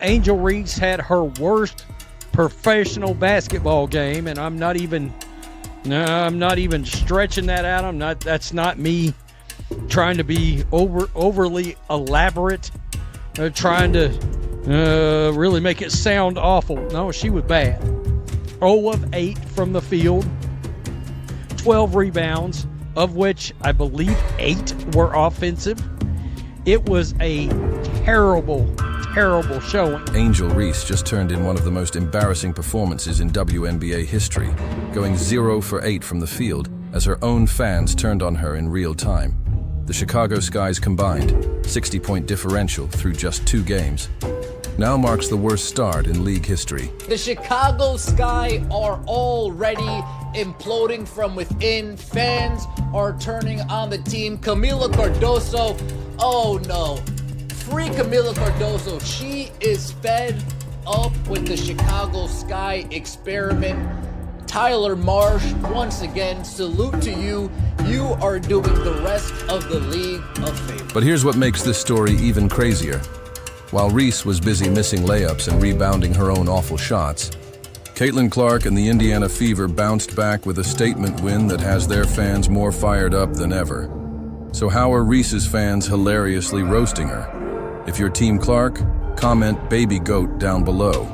Angel Reese had her worst professional basketball game, and I'm not even stretching that out. That's not me trying to be overly elaborate, trying to really make it sound awful. No, she was bad. 0 of 8 from the field, 12 rebounds, of which I believe 8 were offensive. It was a terrible showing. Angel Reese just turned in one of the most embarrassing performances in WNBA history, going 0 for 8 from the field as her own fans turned on her in real time. The Chicago Sky's combined 60-point differential through just 2 games now marks the worst start in league history. The Chicago Sky are already imploding from within. Fans are turning on the team. Camila Cardoso, oh no. Free Camila Cardoso. She is fed up with the Chicago Sky experiment. Tyler Marsh, once again, salute to you. You are doing the rest of the league a favor. But here's what makes this story even crazier. While Reese was busy missing layups and rebounding her own awful shots, Caitlin Clark and the Indiana Fever bounced back with a statement win that has their fans more fired up than ever. So how are Reese's fans hilariously roasting her? If you're Team Clark, comment Baby Goat down below.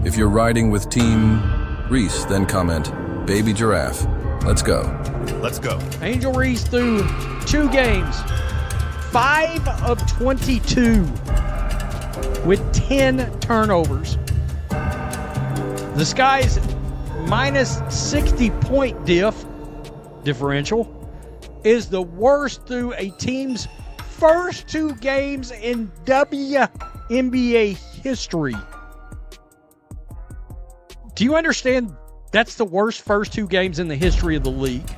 If you're riding with Team Reese, then comment Baby Giraffe. Let's go. Let's go. Angel Reese through 2 games, 5 of 22 with 10 turnovers. The Sky's minus 60-point differential is the worst through a team's first 2 games in WNBA history. Do you understand that's the worst first 2 games in the history of the league?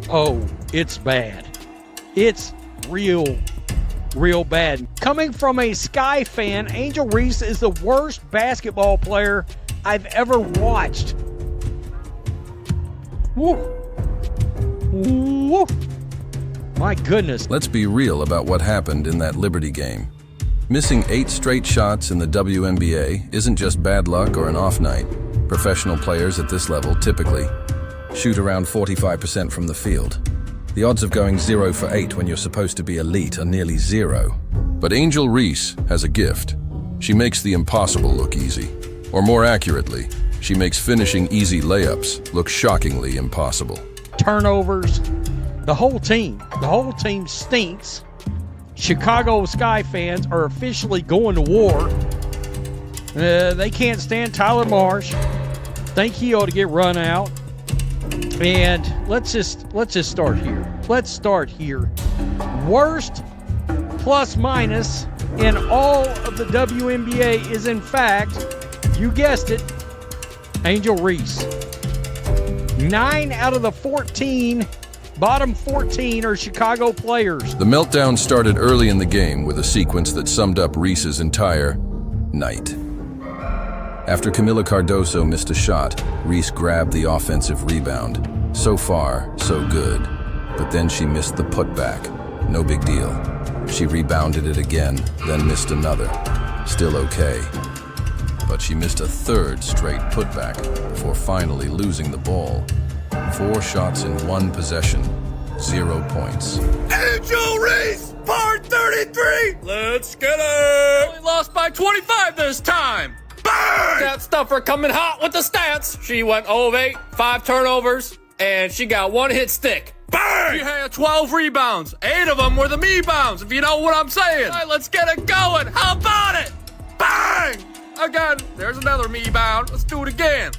Oh, it's bad. It's real bad. Coming from a Sky fan, Angel Reese is the worst basketball player I've ever watched. Woo. Woo. My goodness. Let's be real about what happened in that Liberty game. Missing 8 straight shots in the WNBA isn't just bad luck or an off night. Professional players at this level typically shoot around 45% from the field. The odds of going 0 for 8 when you're supposed to be elite are nearly 0. But Angel Reese has a gift. She makes the impossible look easy. Or more accurately, she makes finishing easy layups look shockingly impossible. Turnovers. The whole team stinks. Chicago Sky fans are officially going to war. They can't stand Tyler Marsh. Think he ought to get run out. And let's just start here. Let's start here. Worst plus minus in all of the WNBA is, in fact, you guessed it, Angel Reese. 9 out of the 14 bottom 14 are Chicago players. The meltdown started early in the game with a sequence that summed up Reese's entire night. After Camila Cardoso missed a shot, Reese grabbed the offensive rebound. So far, so good. But then she missed the putback. No big deal. She rebounded it again, then missed another. Still okay. But she missed a 3rd straight putback before finally losing the ball. 4 shots in 1 possession, 0 points. Angel Reese, part 33! Let's get it! Only lost by 25 this time! Bang! That stuffer coming hot with the stats. She went 0 of 8, 5 turnovers, and she got 1 hit stick. Bang! She had 12 rebounds. 8 of them were the me-bounds, if you know what I'm saying. All right, let's get it going. How about it? Bang! Again, there's another me-bound. Let's do it again.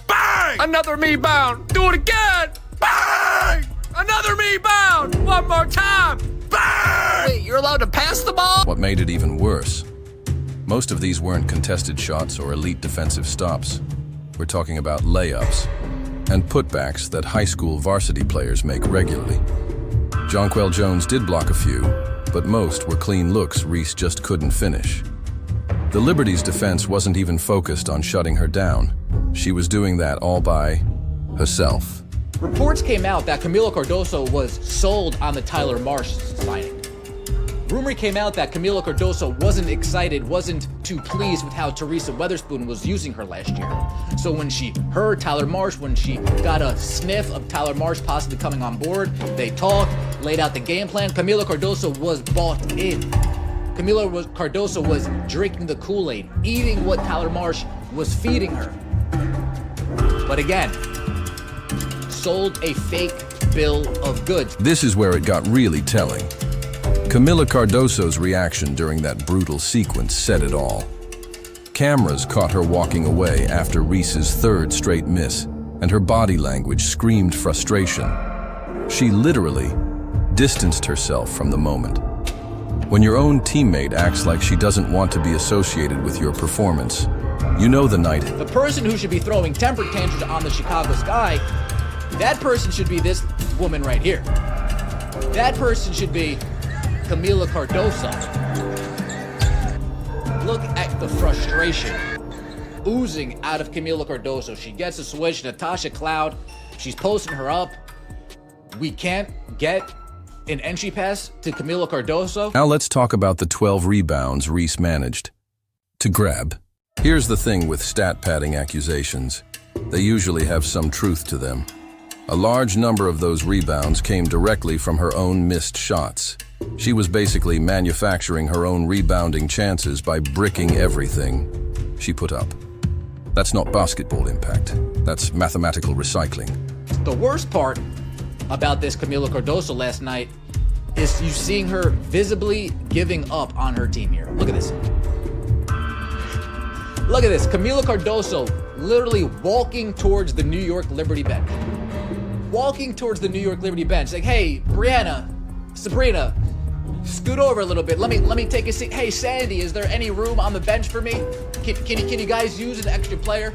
Bang! Another me-bound. Do it again. Bang! Another me-bound. One more time. Bang! Wait, you're allowed to pass the ball? What made it even worse? Most of these weren't contested shots or elite defensive stops. We're talking about layups and putbacks that high school varsity players make regularly. Jonquel Jones did block a few, but most were clean looks Reese just couldn't finish. The Liberty's defense wasn't even focused on shutting her down. She was doing that all by herself. Reports came out that Camila Cardoso was sold on the Tyler Marsh signing. Rumor came out that Camila Cardoso wasn't excited, wasn't too pleased with how Teresa Weatherspoon was using her last year. So when she heard Tyler Marsh, when she got a sniff of Tyler Marsh possibly coming on board, they talked, laid out the game plan. Camila Cardoso was bought in. Cardoso was drinking the Kool-Aid, eating what Tyler Marsh was feeding her. But again, sold a fake bill of goods. This is where it got really telling. Camila Cardoso's reaction during that brutal sequence said it all. Cameras caught her walking away after Reese's third straight miss, and her body language screamed frustration. She literally distanced herself from the moment. When your own teammate acts like she doesn't want to be associated with your performance, you know the night. The person who should be throwing temper tantrums on the Chicago Sky, that person should be this woman right here. That person should be Camila Cardoso. Look at the frustration oozing out of Camila Cardoso. She gets a switch, Natasha Cloud, she's posting her up. We can't get an entry pass to Camila Cardoso. Now let's talk about the 12 rebounds Reese managed to grab. Here's the thing with stat padding accusations. They usually have some truth to them. A large number of those rebounds came directly from her own missed shots. She was basically manufacturing her own rebounding chances by bricking everything she put up. That's not basketball impact. That's mathematical recycling. The worst part about this Camila Cardoso last night is you seeing her visibly giving up on her team here. Look at this. Look at this. Camila Cardoso literally walking towards the New York Liberty bench. Walking towards the New York Liberty bench. Like, hey, Brianna, Sabrina, scoot over a little bit. Let me take a seat. Hey, Sandy, is there any room on the bench for me? Can you guys use an extra player?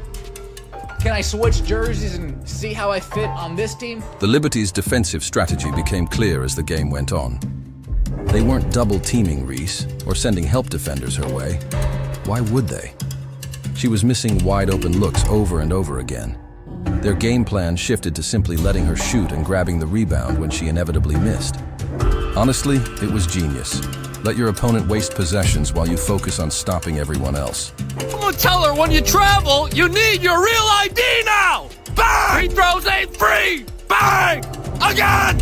Can I switch jerseys and see how I fit on this team? The Liberty's defensive strategy became clear as the game went on. They weren't double-teaming Reese or sending help defenders her way. Why would they? She was missing wide-open looks over and over again. Their game plan shifted to simply letting her shoot and grabbing the rebound when she inevitably missed. Honestly, it was genius. Let your opponent waste possessions while you focus on stopping everyone else. I'm gonna tell her when you travel, you need your real ID now! Bang! Free throws ain't free! Bang! Again!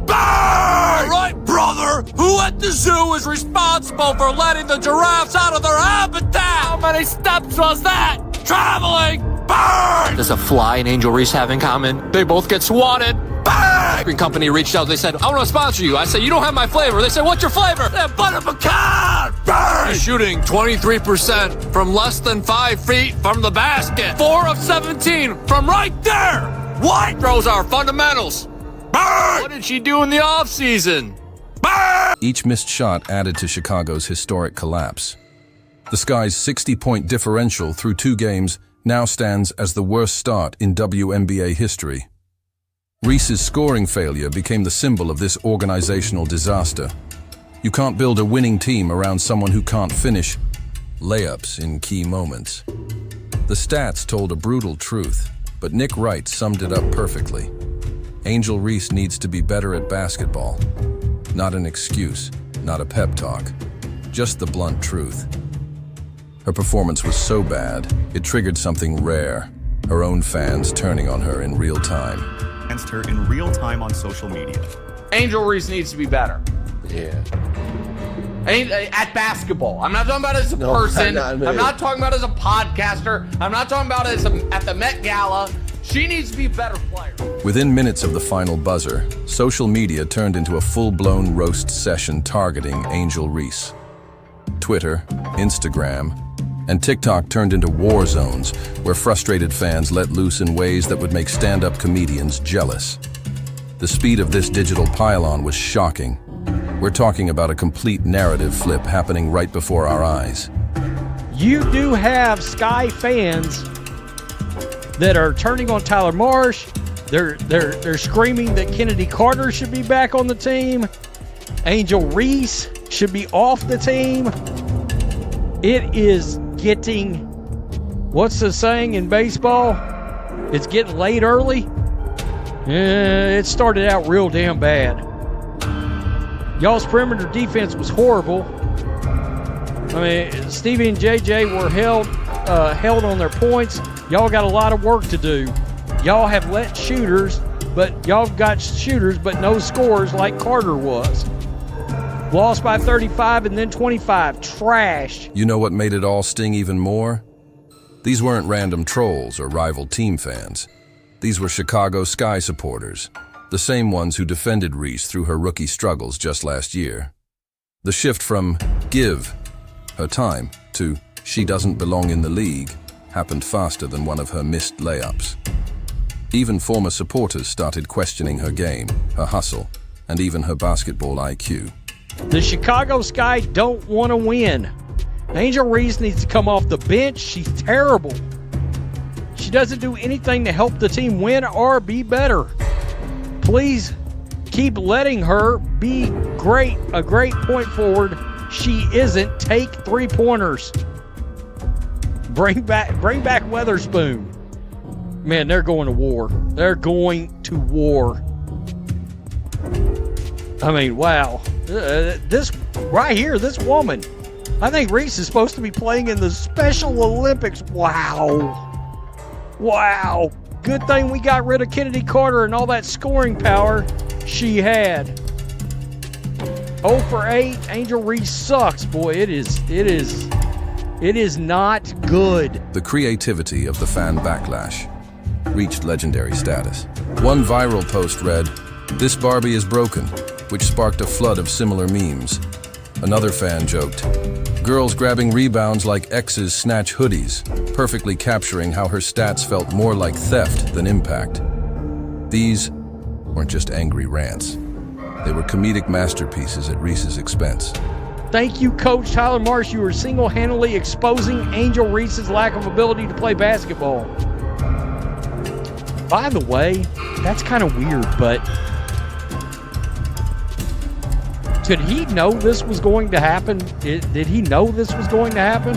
Bang! All right, brother, who at the zoo is responsible for letting the giraffes out of their habitat? How many steps was that? Traveling! Bang! Does a fly and Angel Reese have in common? They both get swatted. Bang! The company reached out. They said, I want to sponsor you. I said, you don't have my flavor. They said, what's your flavor? Butter pecan! Bang! He's shooting 23% from less than 5 feet from the basket. 4 of 17 from right there! What? Throws are fundamentals. Bang! What did she do in the offseason? Bang! Each missed shot added to Chicago's historic collapse. The Sky's 60-point differential through 2 games now stands as the worst start in WNBA history. Reese's scoring failure became the symbol of this organizational disaster. You can't build a winning team around someone who can't finish layups in key moments. The stats told a brutal truth, but Nick Wright summed it up perfectly. Angel Reese needs to be better at basketball. Not an excuse, not a pep talk, just the blunt truth. Her performance was so bad, it triggered something rare, her own fans turning on her in real time. Against her in real time on social media. Angel Reese needs to be better. Yeah. At basketball. I'm not talking about as a person. I'm not talking about as a podcaster. I'm not talking about as at the Met Gala. She needs to be a better player. Within minutes of the final buzzer, social media turned into a full-blown roast session targeting Angel Reese. Twitter, Instagram, and TikTok turned into war zones where frustrated fans let loose in ways that would make stand-up comedians jealous. The speed of this digital pile-on was shocking. We're talking about a complete narrative flip happening right before our eyes. You do have Sky fans that are turning on Tyler Marsh. They're screaming that Kennedy Carter should be back on the team. Angel Reese should be off the team. It is getting, what's the saying in baseball? It's getting late early. It started out real damn bad. Y'all's perimeter defense was horrible. I mean, Stevie and JJ were held on their points. Y'all got a lot of work to do. Y'all have let shooters, but y'all got shooters, but no scores like Carter was. Lost by 35 and then 25. Trash. You know what made it all sting even more? These weren't random trolls or rival team fans. These were Chicago Sky supporters, the same ones who defended Reese through her rookie struggles just last year. The shift from give her time to she doesn't belong in the league happened faster than one of her missed layups. Even former supporters started questioning her game, her hustle, and even her basketball IQ. The Chicago Sky don't want to win. Angel Reese needs to come off the bench. She's terrible. She doesn't do anything to help the team win or be better. Please keep letting her be great, a great point forward. She isn't. Take 3-pointers. Bring back Weatherspoon. Man, they're going to war. They're going to war. I mean, wow. This right here, this woman. I think Reese is supposed to be playing in the Special Olympics. Wow. Wow. Good thing we got rid of Kennedy Carter and all that scoring power she had. 0 for 8. Angel Reese sucks, boy. It is not good. The creativity of the fan backlash reached legendary status. One viral post read, "This Barbie is broken," which sparked a flood of similar memes. Another fan joked, "Girls grabbing rebounds like exes snatch hoodies," perfectly capturing how her stats felt more like theft than impact. These weren't just angry rants. They were comedic masterpieces at Reese's expense. Thank you, Coach Tyler Marsh. You are single-handedly exposing Angel Reese's lack of ability to play basketball. By the way, that's kind of weird, but did he know this was going to happen? Did he know this was going to happen?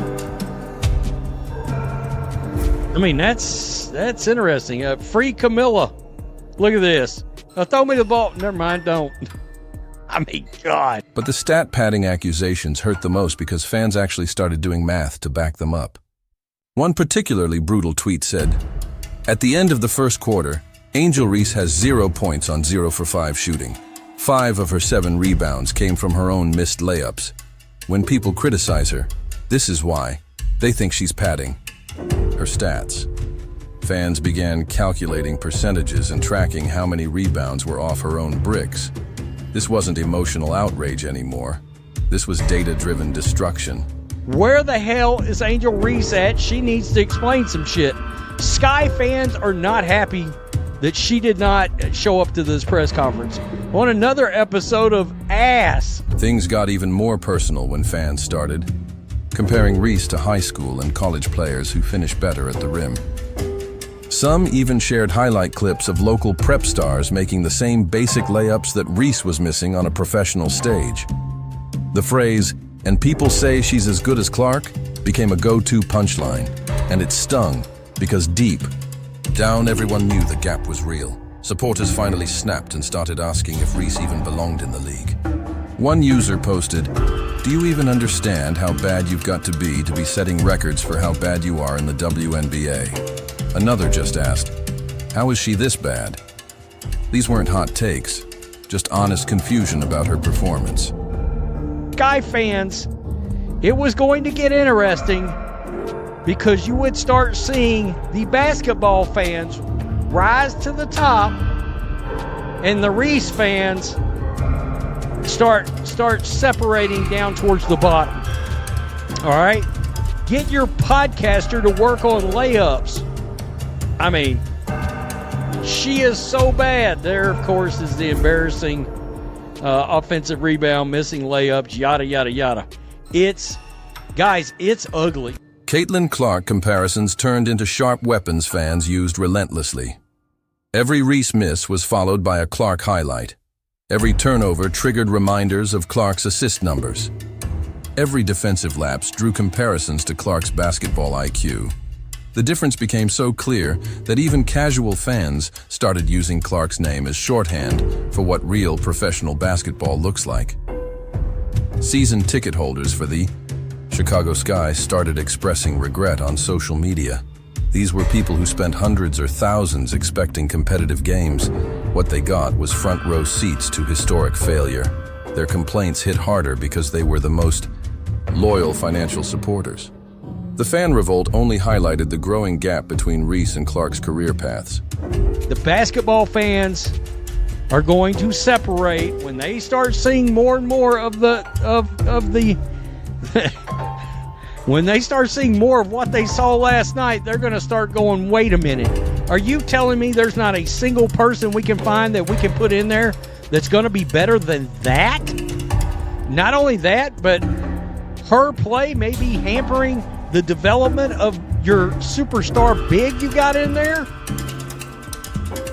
I mean, that's interesting. Free Camilla. Look at this. Throw me the ball. Never mind, don't. I mean, God. But the stat padding accusations hurt the most because fans actually started doing math to back them up. One particularly brutal tweet said, "At the end of the first quarter, Angel Reese has 0 points on 0 for 5 shooting. 5 of her 7 rebounds came from her own missed layups. When people criticize her, this is why. They think she's padding her stats." Fans began calculating percentages and tracking how many rebounds were off her own bricks. This wasn't emotional outrage anymore. This was data-driven destruction. Where the hell is Angel Reese at? She needs to explain some shit. Sky fans are not happy that she did not show up to this press conference. On another episode of Ass. Things got even more personal when fans started comparing Reese to high school and college players who finished better at the rim. Some even shared highlight clips of local prep stars making the same basic layups that Reese was missing on a professional stage. The phrase, "and people say she's as good as Clark," became a go-to punchline, and it stung because deep down everyone knew the gap was real. Supporters finally snapped and started asking if Reese even belonged in the league. One user posted, "Do you even understand how bad you've got to be setting records for how bad you are in the WNBA?" Another just asked, "How is she this bad?" These weren't hot takes, just honest confusion about her performance. Sky fans, it was going to get interesting because you would start seeing the basketball fans rise to the top and the Reese fans start separating down towards the bottom. All right? Get your podcaster to work on layups. I mean, she is so bad. There, of course, is the embarrassing offensive rebound, missing layups, yada, yada, yada. Guys, it's ugly. Caitlin Clark comparisons turned into sharp weapons fans used relentlessly. Every Reese miss was followed by a Clark highlight. Every turnover triggered reminders of Clark's assist numbers. Every defensive lapse drew comparisons to Clark's basketball IQ. The difference became so clear that even casual fans started using Clark's name as shorthand for what real professional basketball looks like. Season ticket holders for the Chicago Sky started expressing regret on social media. These were people who spent hundreds or thousands expecting competitive games. What they got was front row seats to historic failure. Their complaints hit harder because they were the most loyal financial supporters. The fan revolt only highlighted the growing gap between Reese and Clark's career paths. The basketball fans are going to separate when they start seeing more and more of the when they start seeing more of what they saw last night. They're going to start going, wait a minute, are you telling me there's not a single person we can find that we can put in there that's going to be better than that? Not only that, but her play may be hampering the development of your superstar big you got in there.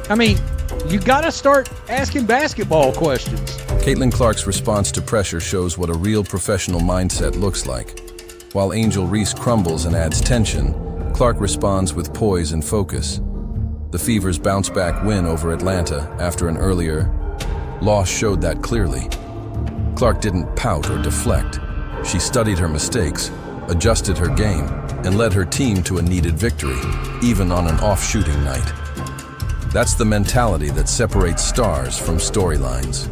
I mean, you got to start asking basketball questions. Caitlin Clark's response to pressure shows what a real professional mindset looks like. While Angel Reese crumbles and adds tension, Clark responds with poise and focus. The Fever's bounce-back win over Atlanta after an earlier loss showed that clearly. Clark didn't pout or deflect. She studied her mistakes, adjusted her game, and led her team to a needed victory, even on an off-shooting night. That's the mentality that separates stars from storylines.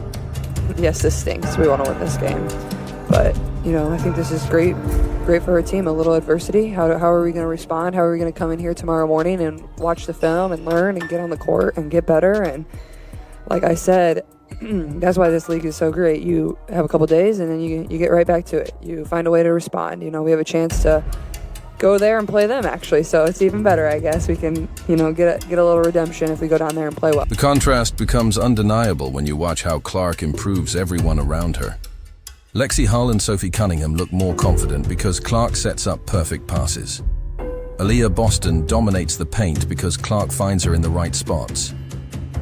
Yes, this stinks. We want to win this game. But, I think this is great for her team. A little adversity. How are we going to respond? How are we going to come in here tomorrow morning and watch the film and learn and get on the court and get better? And like I said, that's why this league is so great. You have a couple days and then you get right back to it. You find a way to respond. We have a chance to go there and play them, actually. So it's even better, I guess. We can, get a little redemption if we go down there and play well. The contrast becomes undeniable when you watch how Clark improves everyone around her. Lexi Hull and Sophie Cunningham look more confident because Clark sets up perfect passes. Aaliyah Boston dominates the paint because Clark finds her in the right spots.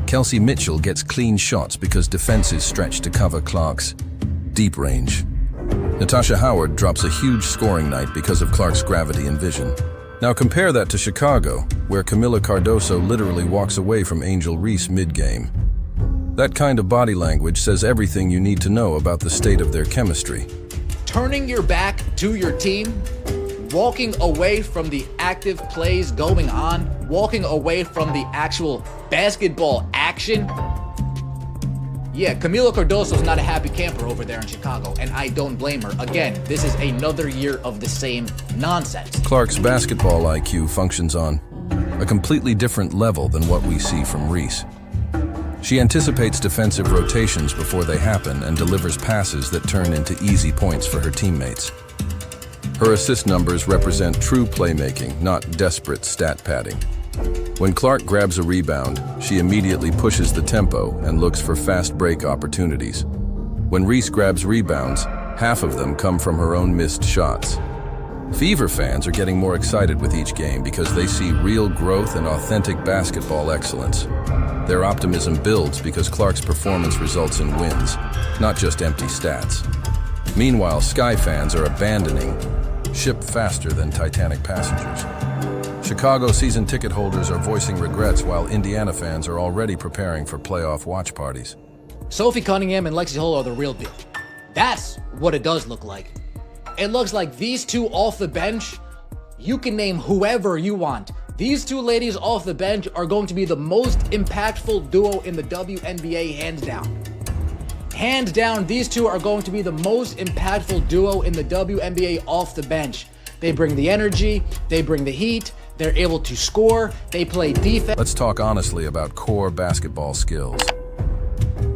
Kelsey Mitchell gets clean shots because defenses stretch to cover Clark's deep range. Natasha Howard drops a huge scoring night because of Clark's gravity and vision. Now compare that to Chicago, where Camila Cardoso literally walks away from Angel Reese mid-game. That kind of body language says everything you need to know about the state of their chemistry. Turning your back to your team, walking away from the active plays going on, walking away from the actual basketball action. Yeah, Camila Cardoso's not a happy camper over there in Chicago, and I don't blame her. Again, this is another year of the same nonsense. Clark's basketball IQ functions on a completely different level than what we see from Reese. She anticipates defensive rotations before they happen and delivers passes that turn into easy points for her teammates. Her assist numbers represent true playmaking, not desperate stat padding. When Clark grabs a rebound, she immediately pushes the tempo and looks for fast break opportunities. When Reese grabs rebounds, half of them come from her own missed shots. Fever fans are getting more excited with each game because they see real growth and authentic basketball excellence. Their optimism builds because Clark's performance results in wins, not just empty stats. Meanwhile, Sky fans are abandoning ship faster than Titanic passengers. Chicago season ticket holders are voicing regrets while Indiana fans are already preparing for playoff watch parties. Sophie Cunningham and Lexi Hull are the real deal. That's what it does look like. It looks like these two off the bench, you can name whoever you want. These two ladies off the bench are going to be the most impactful duo in the WNBA, hands down. Hands down, these two are going to be the most impactful duo in the WNBA off the bench. They bring the energy, they bring the heat, they're able to score, they play defense. Let's talk honestly about core basketball skills.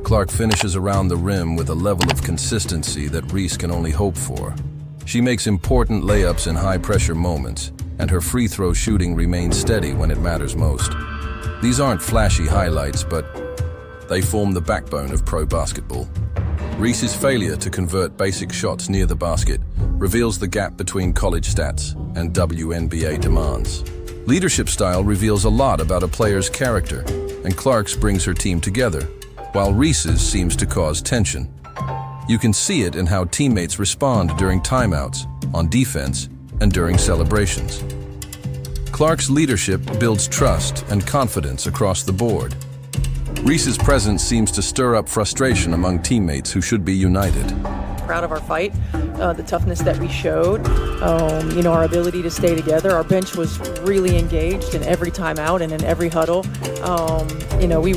Clark finishes around the rim with a level of consistency that Reese can only hope for. She makes important layups in high-pressure moments, and her free throw shooting remains steady when it matters most. These aren't flashy highlights, but they form the backbone of pro basketball. Reese's failure to convert basic shots near the basket reveals the gap between college stats and WNBA demands. Leadership style reveals a lot about a player's character, and Clark's brings her team together, while Reese's seems to cause tension. You can see it in how teammates respond during timeouts, on defense, and during celebrations. Clark's leadership builds trust and confidence across the board. Reese's presence seems to stir up frustration among teammates who should be united. proud of our fight, the toughness that we showed, our ability to stay together. Our bench was really engaged in every timeout and in every huddle.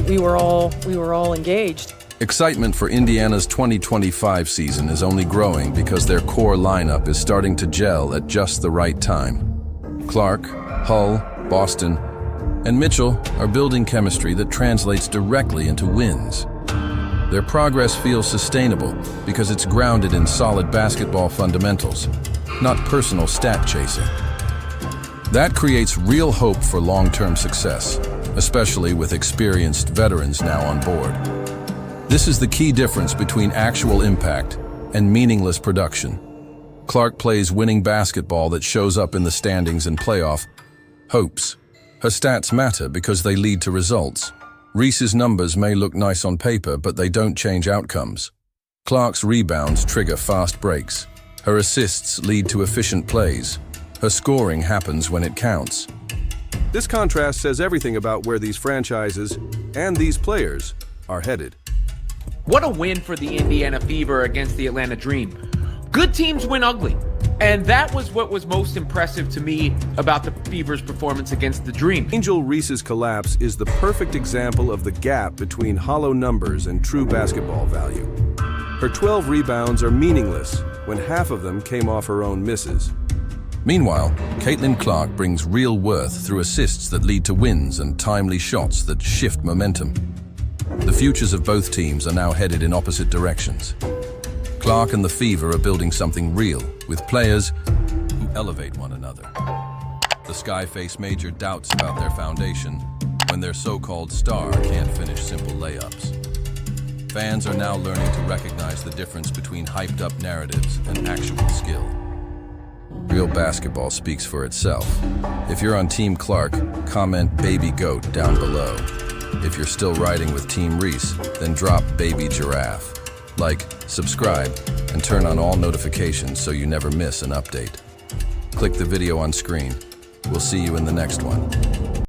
We were all engaged. Excitement for Indiana's 2025 season is only growing because their core lineup is starting to gel at just the right time. Clark, Hull, Boston, and Mitchell are building chemistry that translates directly into wins. Their progress feels sustainable because it's grounded in solid basketball fundamentals, not personal stat chasing. That creates real hope for long-term success, especially with experienced veterans now on board. This is the key difference between actual impact and meaningless production. Clark plays winning basketball that shows up in the standings and playoff hopes. Her stats matter because they lead to results. Reese's numbers may look nice on paper, but they don't change outcomes. Clark's rebounds trigger fast breaks. Her assists lead to efficient plays. Her scoring happens when it counts. This contrast says everything about where these franchises and these players are headed. What a win for the Indiana Fever against the Atlanta Dream. Good teams win ugly. And that was what was most impressive to me about the Fever's performance against the Dream. Angel Reese's collapse is the perfect example of the gap between hollow numbers and true basketball value. Her 12 rebounds are meaningless when half of them came off her own misses. Meanwhile, Caitlin Clark brings real worth through assists that lead to wins and timely shots that shift momentum. The futures of both teams are now headed in opposite directions. Clark and the Fever are building something real, with players who elevate one another. The Sky face major doubts about their foundation when their so-called star can't finish simple layups. Fans are now learning to recognize the difference between hyped-up narratives and actual skill. Real basketball speaks for itself. If you're on Team Clark, comment Baby Goat down below. If you're still riding with Team Reese, then drop Baby Giraffe. Like, subscribe, and turn on all notifications so you never miss an update. Click the video on screen. We'll see you in the next one.